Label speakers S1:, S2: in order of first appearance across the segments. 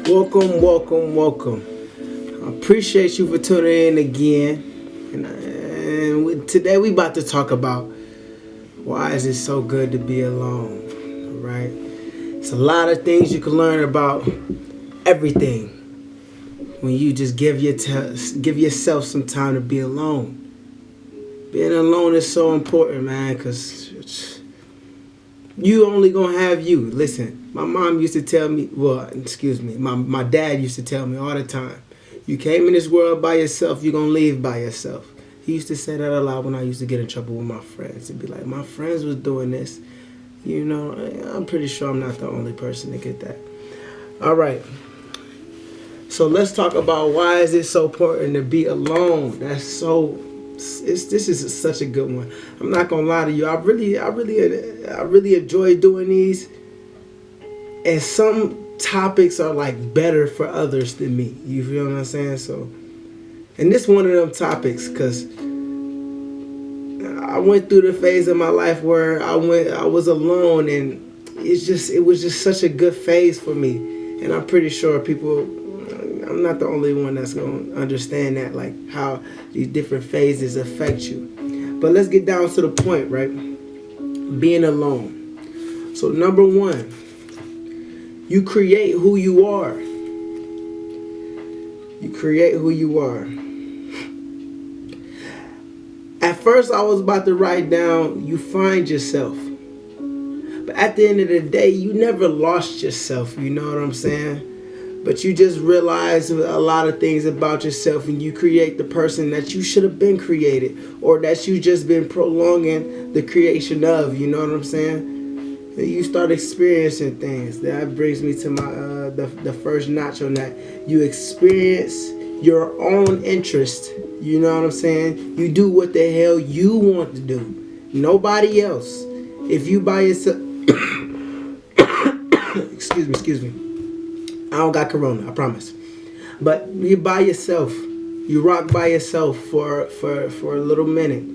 S1: Welcome, welcome, welcome. I appreciate you for tuning in again. Today we about to talk about why is it so good to be alone. All right, it's a lot of things you can learn about everything when you just give yourself some time to be alone. Being alone is so important, man, because you only gonna have you. Listen, my mom used to tell me, my dad used to tell me all the time, you came in this world by yourself, you're gonna leave by yourself. He used to say that a lot when I used to get in trouble with my friends. He'd be like, my friends was doing this. You know, I'm pretty sure I'm not the only person to get that. All right. So let's talk about why is it so important to be alone. This is such a good one. I'm not gonna lie to you. I really enjoy doing these. And some topics are like better for others than me. You feel what I'm saying? So, and this one of them topics, cause I went through the phase of my life where I was alone, and it was just such a good phase for me. And I'm pretty sure I'm not the only one that's gonna understand that, like how these different phases affect you. But let's get down to the point, right? Being alone. So number one, you create who you are. You create who you are. At first, I was about to write down, you find yourself. But at the end of the day, you never lost yourself, you know what I'm saying? But you just realize a lot of things about yourself, and you create the person that you should have been created, or that you just been prolonging the creation of, you know what I'm saying? And you start experiencing things. That brings me to my the first notch on that. You experience your own interest. You know what I'm saying? You do what the hell you want to do. Nobody else. If you by yourself, excuse me. I don't got corona, I promise. But you by yourself. You rock by yourself for a little minute.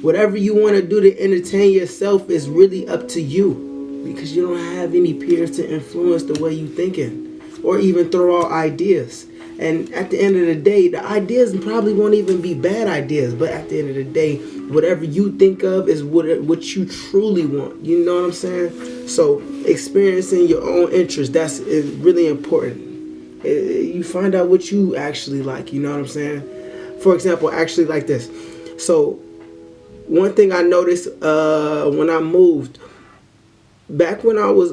S1: Whatever you want to do to entertain yourself is really up to you, because you don't have any peers to influence the way you thinking or even throw out ideas. And at the end of the day, the ideas probably won't even be bad ideas, but at the end of the day, whatever you think of is what you truly want. You know what I'm saying? So experiencing your own interest, is really important. You find out what you actually like. You know what I'm saying? For example, actually like this. So one thing I noticed when I moved, back when I was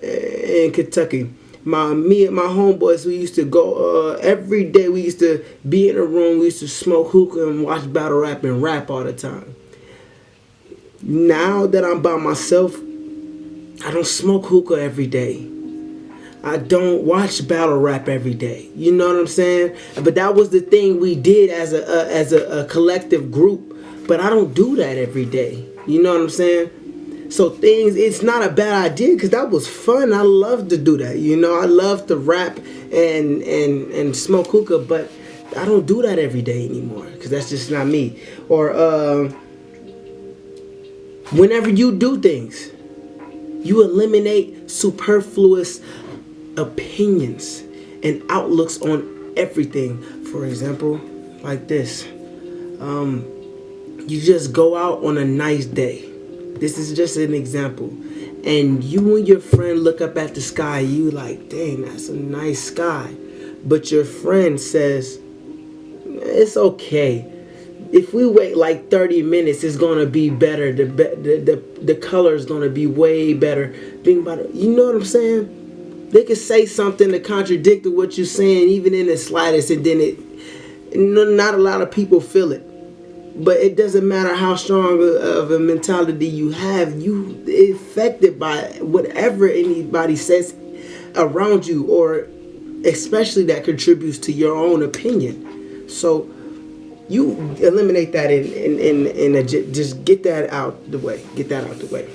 S1: in Kentucky, me and my homeboys, we used to go every day. We used to be in a room. We used to smoke hookah and watch battle rap and rap all the time. Now that I'm by myself, I don't smoke hookah every day. I don't watch battle rap every day. You know what I'm saying? But that was the thing we did as a collective group. But I don't do that every day. You know what I'm saying? So it's not a bad idea, because that was fun. I love to do that. You know, I love to rap and smoke hookah, but I don't do that every day anymore, because that's just not me. Or whenever you do things, you eliminate superfluous opinions and outlooks on everything. For example, like this. You just go out on a nice day. This is just an example. And you and your friend look up at the sky. You like, dang, that's a nice sky. But your friend says, it's okay. If we wait like 30 minutes, it's going to be better. The color is going to be way better. Think about it. You know what I'm saying? They could say something to contradict what you're saying, even in the slightest, and then not a lot of people feel it. But it doesn't matter how strong of a mentality you have. You affected by whatever anybody says around you, or especially that contributes to your own opinion. So you eliminate that and just get that out the way. Get that out the way.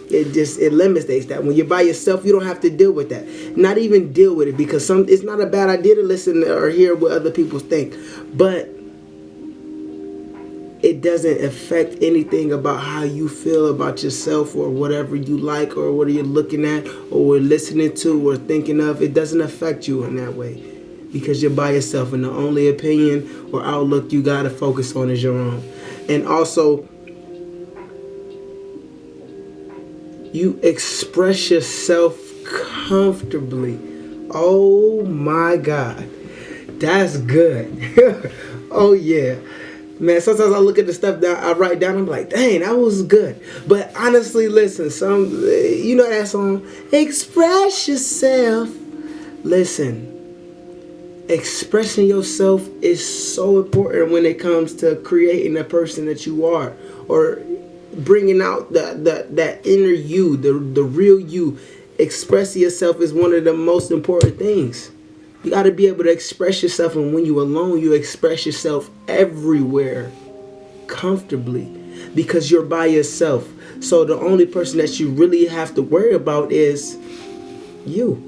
S1: It just eliminates that. When you're by yourself, you don't have to deal with that. Not even deal with it, because it's not a bad idea to listen or hear what other people think. But it doesn't affect anything about how you feel about yourself or whatever you like or what you're looking at or listening to or thinking of. It doesn't affect you in that way because you're by yourself, and the only opinion or outlook you got to focus on is your own. And also, you express yourself comfortably. Oh my God. That's good. Oh yeah. Man, sometimes I look at the stuff that I write down, I'm like, dang, that was good. But honestly, listen, you know that song, Express Yourself. Listen, expressing yourself is so important when it comes to creating the person that you are, or bringing out that inner you, the real you. Expressing yourself is one of the most important things. You got to be able to express yourself, and when you're alone, you express yourself everywhere comfortably because you're by yourself. So the only person that you really have to worry about is you.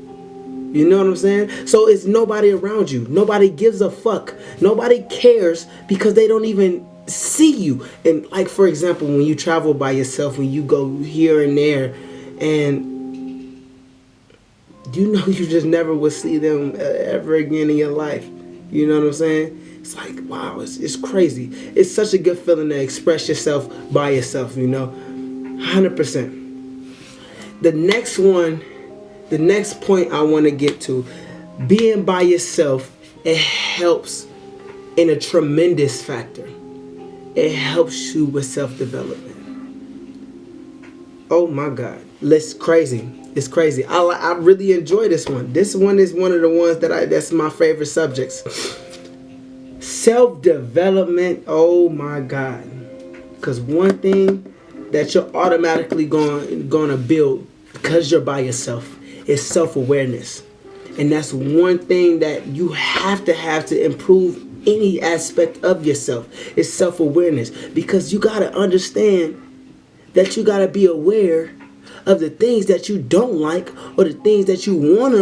S1: You know what I'm saying? So it's nobody around you. Nobody gives a fuck. Nobody cares because they don't even see you. And like, for example, when you travel by yourself, when you go here and there, and you know you just never would see them ever again in your life. You know what I'm saying? It's like, wow, it's crazy. It's such a good feeling to express yourself by yourself, you know? 100%. The next point I want to get to, being by yourself, it helps in a tremendous factor. It helps you with self-development. Oh my God. It's crazy. It's crazy. I really enjoy this one. This one is one of the ones that's my favorite subjects. Self-development. Oh my God. Because one thing that you're automatically going to build because you're by yourself is self-awareness. And that's one thing that you have to improve any aspect of yourself is self-awareness. Because you got to understand that you got to be aware of the things that you don't like or the things that you want to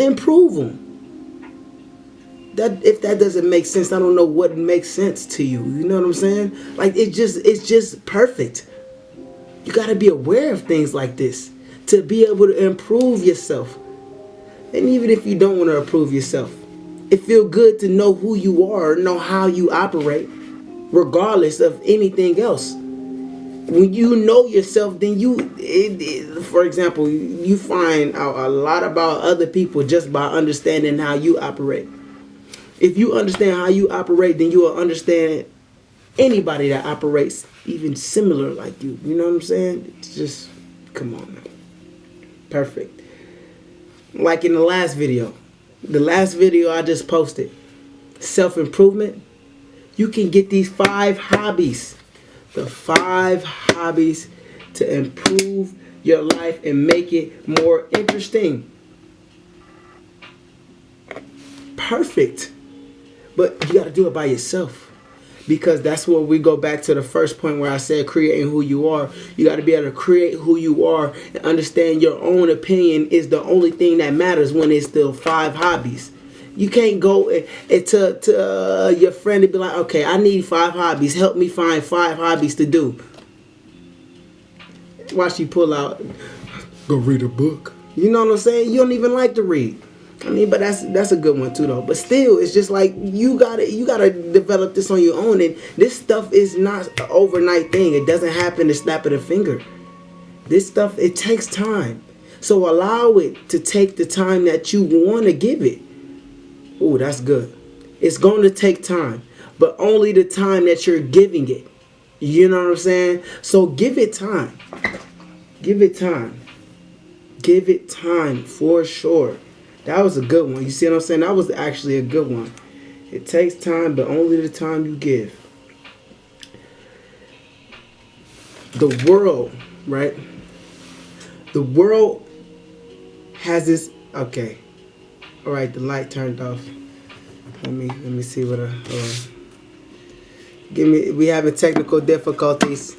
S1: improve them. That if that doesn't make sense, I don't know what makes sense to you. You know what I'm saying? Like it's just perfect. You got to be aware of things like this to be able to improve yourself. And even if you don't want to improve yourself, it feels good to know who you are, know how you operate, regardless of anything else. When you know yourself, then for example, you find out a lot about other people just by understanding how you operate. If you understand how you operate, then you will understand anybody that operates even similar like you. You know what I'm saying? It's just, come on, man. Perfect. Like in the last video I just posted, self-improvement, you can get these 5 hobbies. The 5 hobbies to improve your life and make it more interesting. Perfect. But you got to do it by yourself. Because that's where we go back to the first point where I said creating who you are. You got to be able to create who you are and understand your own opinion is the only thing that matters when it's the 5 hobbies. You can't go to your friend and be like, okay, I need 5 hobbies. Help me find 5 hobbies to do. Watch you pull out, go read a book. You know what I'm saying? You don't even like to read. I mean, but that's a good one too, though. But still, it's just like you gotta develop this on your own. And this stuff is not an overnight thing. It doesn't happen to snap of the finger. This stuff, it takes time. So allow it to take the time that you want to give it. Oh, that's good. It's going to take time, but only the time that you're giving it. You know what I'm saying? So give it time. Give it time. Give it time for sure. That was a good one. You see what I'm saying? That was actually a good one. It takes time, but only the time you give. The world, right? The world has this. Okay. All right, the light turned off. Let me see what we having technical difficulties.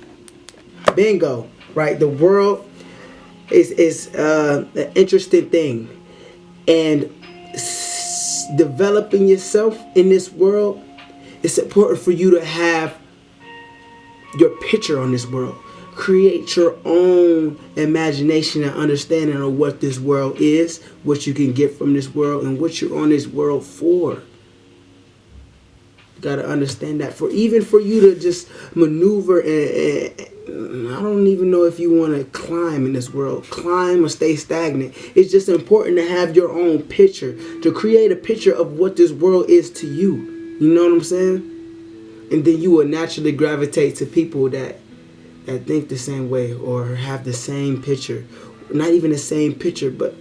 S1: Bingo. Right, the world is an interesting thing, and developing yourself in this world, it's important for you to have your picture on this world. Create your own imagination and understanding of what this world is, what you can get from this world, and what you're on this world for. You gotta understand that. For even for you to just maneuver and I don't even know if you want to climb in this world, climb or stay stagnant. It's just important to have your own picture, to create a picture of what this world is to you. You know what I'm saying? And then you will naturally gravitate to people that think the same way or have the same picture. Not even the same picture, but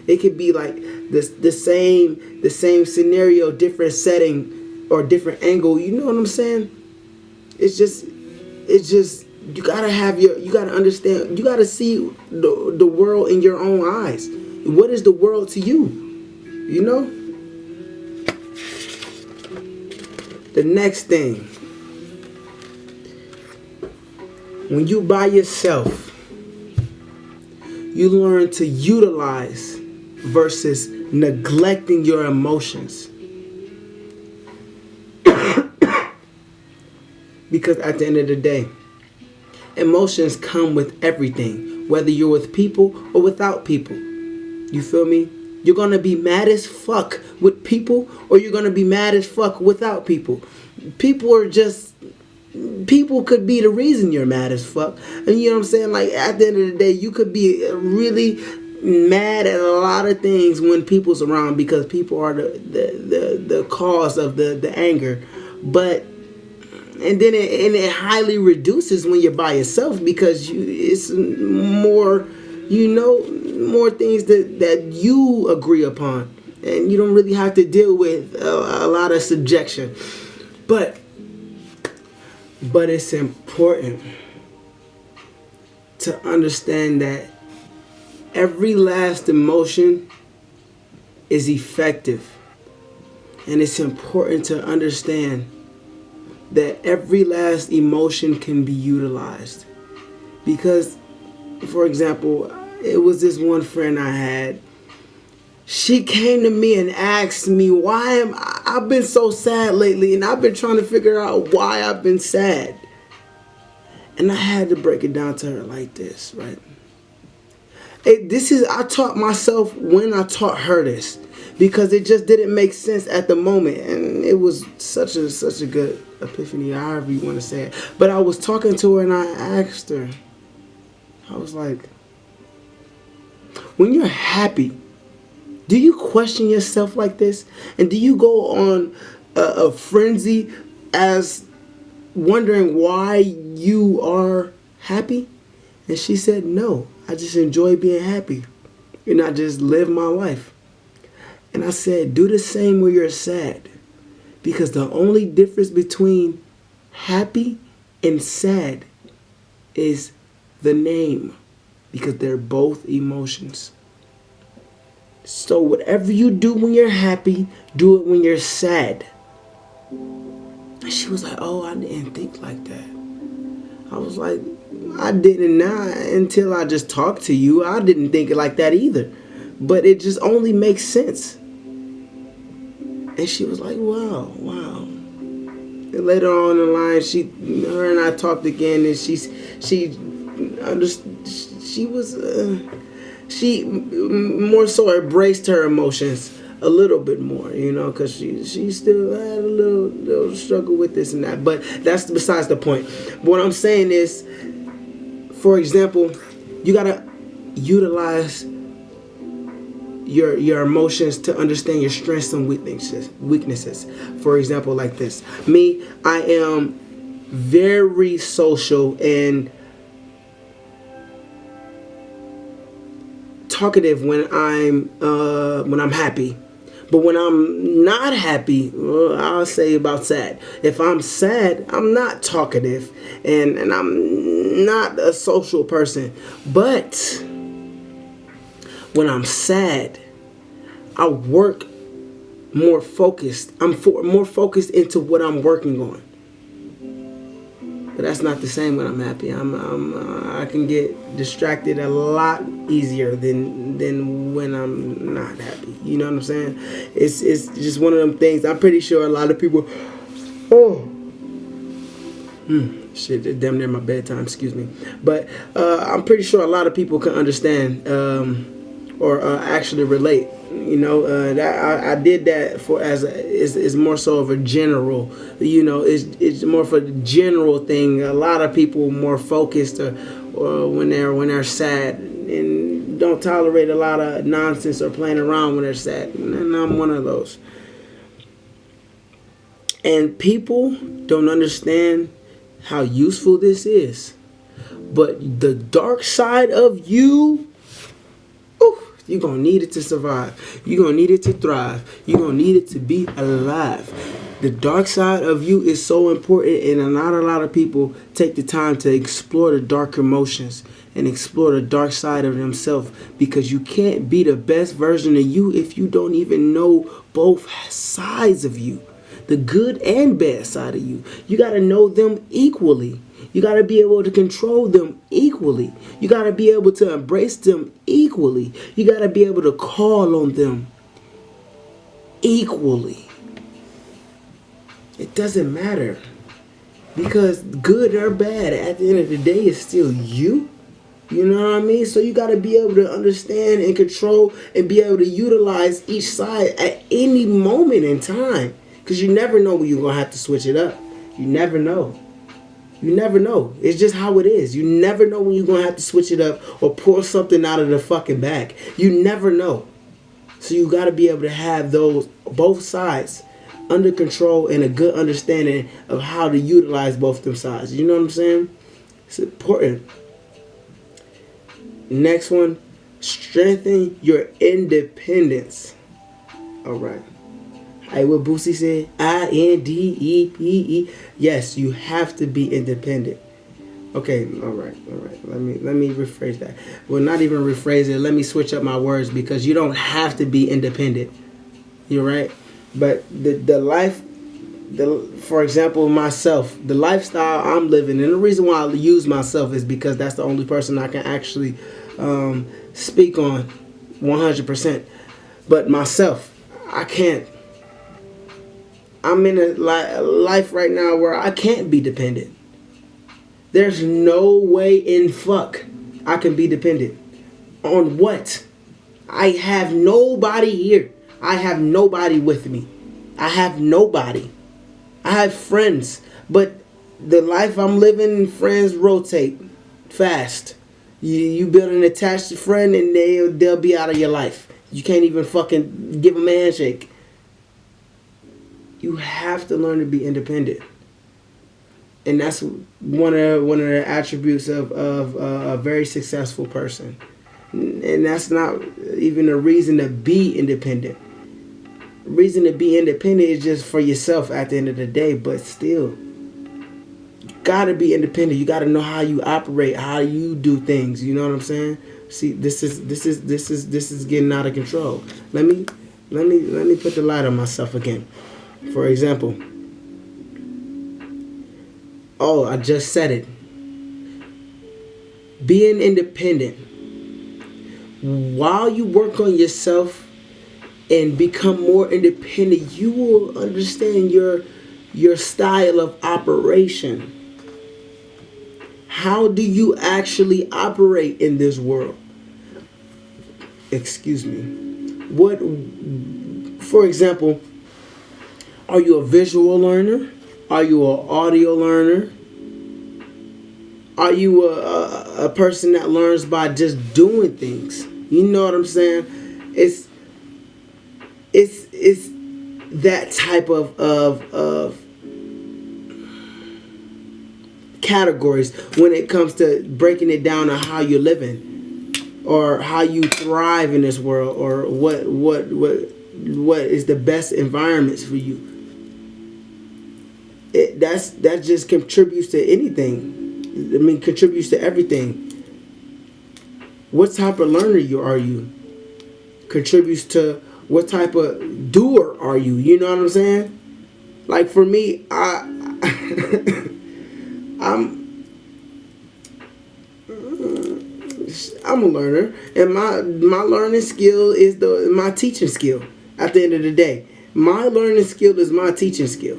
S1: it could be like the same scenario, different setting or different angle. You know what I'm saying? It's just you gotta understand, you gotta see the world in your own eyes. What is the world to you? You know? The next thing, when you by yourself, you learn to utilize versus neglecting your emotions. Because at the end of the day, emotions come with everything, whether you're with people or without people. You feel me? You're going to be mad as fuck with people, or you're going to be mad as fuck without people. People could be the reason you're mad as fuck. And you know what I'm saying? Like, at the end of the day, you could be really mad at a lot of things when people's around, because people are the cause of the anger. But and then it highly reduces when you're by yourself, because it's more, more things that you agree upon, and you don't really have to deal with a lot of subjection. But it's important to understand that every last emotion is effective, and it's important to understand that every last emotion can be utilized. Because, for example, it was this one friend I had. She came to me and asked me why I've been so sad lately, and I've been trying to figure out why I've been sad. And I had to break it down to her like this, right? I taught myself when I taught her this, because it just didn't make sense at the moment, and it was such a good epiphany, however you want to say it. But I was talking to her and I asked her, I was like, when you're happy, do you question yourself like this? And do you go on a frenzy as wondering why you are happy? And she said, no, I just enjoy being happy, and I just live my life. And I said, do the same when you're sad. Because the only difference between happy and sad is the name. Because they're both emotions. So whatever you do when you're happy, do it when you're sad. And she was like, oh, I didn't think like that. I was like, I didn't now until I just talked to you. I didn't think it like that either. But it just only makes sense. And she was like, wow. And later on in the line, her and I talked again, and she more so embraced her emotions a little bit more, because she still had a little struggle with this and that. But that's besides the point. What I'm saying is, for example, you gotta utilize your emotions to understand your strengths and weaknesses. For example, like this. Me, I am very social and talkative when I'm happy. But when I'm not happy, I'll say about sad. If I'm sad, I'm not talkative, and I'm not a social person. But when I'm sad, I work more focused. I'm more focused into what I'm working on. But that's not the same when I'm happy. I can get distracted a lot easier than when I'm not happy. You know what I'm saying? It's just one of them things. I'm pretty sure a lot of people Shit, it's damn near my bedtime. Excuse me, but I'm pretty sure a lot of people can understand or actually relate. You know, that I did that for as is more so of a general. You know, it's more for the general thing. A lot of people more focused when they're sad and don't tolerate a lot of nonsense or playing around when they're sad. And I'm one of those. And people don't understand how useful this is. But the dark side of you, you're going to need it to survive. You're going to need it to thrive. You're going to need it to be alive. The dark side of you is so important, and not a lot of people take the time to explore the dark emotions and explore the dark side of themselves, because you can't be the best version of you if you don't even know both sides of you. The good and bad side of you. You got to know them equally. You got to be able to control them equally. You got to be able to embrace them equally. You got to be able to call on them equally. It doesn't matter, because good or bad, at the end of the day, it's still you. You know what I mean? So you got to be able to understand and control and be able to utilize each side at any moment in time. Because you never know when you're going to have to switch it up. You never know. You never know. It's just how it is. You never know when you're going to have to switch it up or pull something out of the fucking bag. You never know. So you got to be able to have those, both sides, under control and a good understanding of how to utilize both them sides. You know what I'm saying? It's important. Next one, strengthen your independence. All right. Hey, what Boosie said, INDEPE. Yes, you have to be independent. Okay, all right. Let me rephrase that. Well, not even rephrase it. Let me switch up my words, because you don't have to be independent. You're right. But for example, myself, the lifestyle I'm living, and the reason why I use myself is because that's the only person I can actually speak on 100%. But myself, I can't. I'm in a life right now where I can't be dependent. There's no way in fuck I can be dependent. On what? I have nobody here. I have nobody with me. I have nobody. I have friends, but the life I'm living, friends rotate fast. You build an attached friend and they'll be out of your life. You can't even fucking give them a handshake. You have to learn to be independent, and that's one of the attributes of a very successful person. And that's not even a reason to be independent. The reason to be independent is just for yourself at the end of the day, but still, you gotta be independent. You gotta know how you operate, how you do things. You know what I'm saying? See, this is getting out of control. Let me put the light on myself again. For example, I just said it. Being independent. While you work on yourself and become more independent, you will understand your style of operation. How do you actually operate in this world? Excuse me. For example, are you a visual learner? Are you an audio learner? Are you a person that learns by just doing things? You know what I'm saying? It's that type of categories when it comes to breaking it down on how you're living or how you thrive in this world, or what is the best environments for you. That just contributes to anything. I mean, contributes to everything. What type of learner are you? Contributes to what type of doer are you? You know what I'm saying? Like for me, I'm a learner, and my learning skill is my teaching skill. At the end of the day, my learning skill is my teaching skill.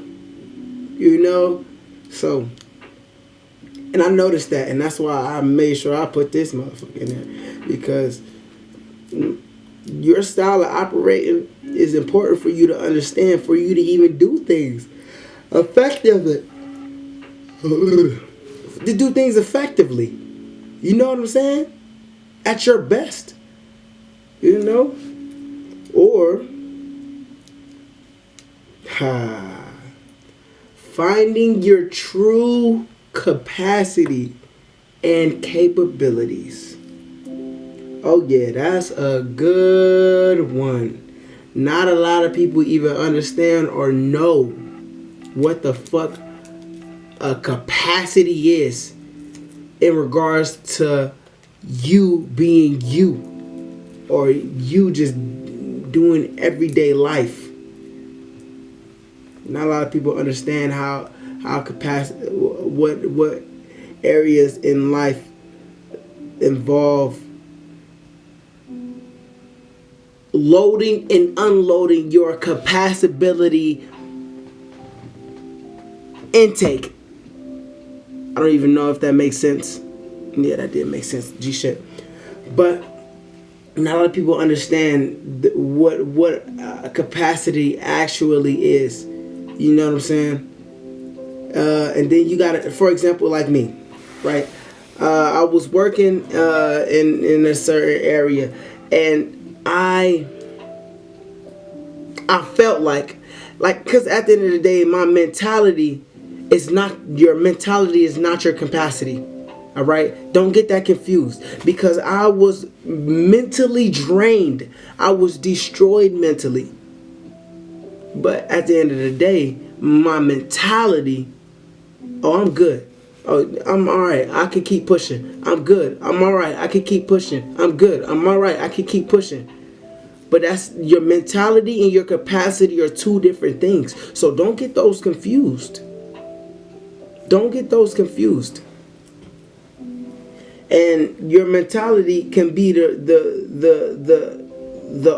S1: You know, so And I noticed that, and that's why I made sure I put this motherfucker in there, because your style of operating is important for you to understand, for you to even do things effectively. To do things effectively. You know what I'm saying? At your best. You know? Or finding your true capacity and capabilities. Oh yeah, that's a good one. Not a lot of people even understand or know what the fuck a capacity is in regards to you being you, or you just doing everyday life. Not a lot of people understand how capacity, what areas in life involve loading and unloading your capacity intake. I don't even know if that makes sense. Yeah, that did make sense. G shit. But not a lot of people understand what capacity actually is. You know what I'm saying? And then you got to, for example, like me, right? I was working in a certain area, and I felt like, because at the end of the day, my mentality is not your capacity. All right, don't get that confused, because I was mentally drained. I was destroyed mentally. But at the end of the day, my mentality, oh, I'm good. Oh, I'm all right. I can keep pushing. I'm good. I'm all right. I can keep pushing. I'm good. I'm all right. I can keep pushing. But that's your mentality and your capacity are two different things. So don't get those confused. Don't get those confused. And your mentality can be the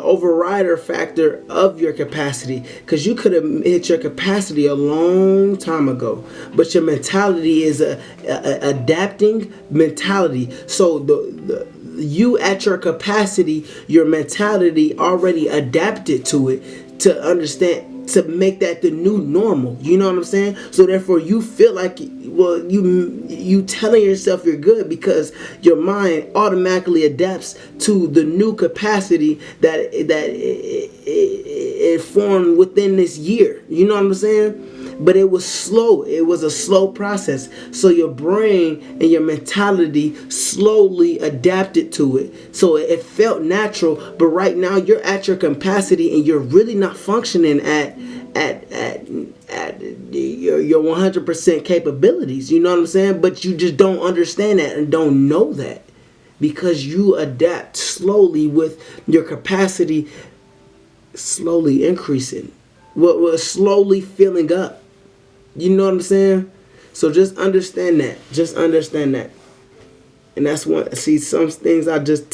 S1: overrider factor of your capacity, because you could have hit your capacity a long time ago, but your mentality is a adapting mentality. So the you at your capacity, your mentality already adapted to it, to understand, to make that the new normal. You know what I'm saying? So therefore you feel like, well, you telling yourself you're good because your mind automatically adapts to the new capacity that it formed within this year. You know what I'm saying? But it was slow. It was a slow process. So your brain and your mentality slowly adapted to it. So it felt natural. But right now you're at your capacity and you're really not functioning at your 100% capabilities. You know what I'm saying? But you just don't understand that and don't know that, because you adapt slowly with your capacity slowly increasing. What was slowly filling up. You know what I'm saying? So just understand that. Just understand that. And that's what, see, some things I feel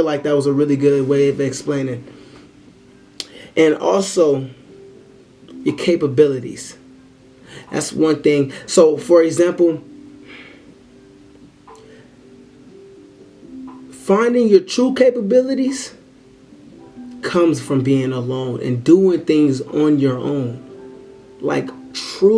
S1: like that was a really good way of explaining. And also your capabilities. That's one thing. So for example, finding your true capabilities comes from being alone and doing things on your own. Like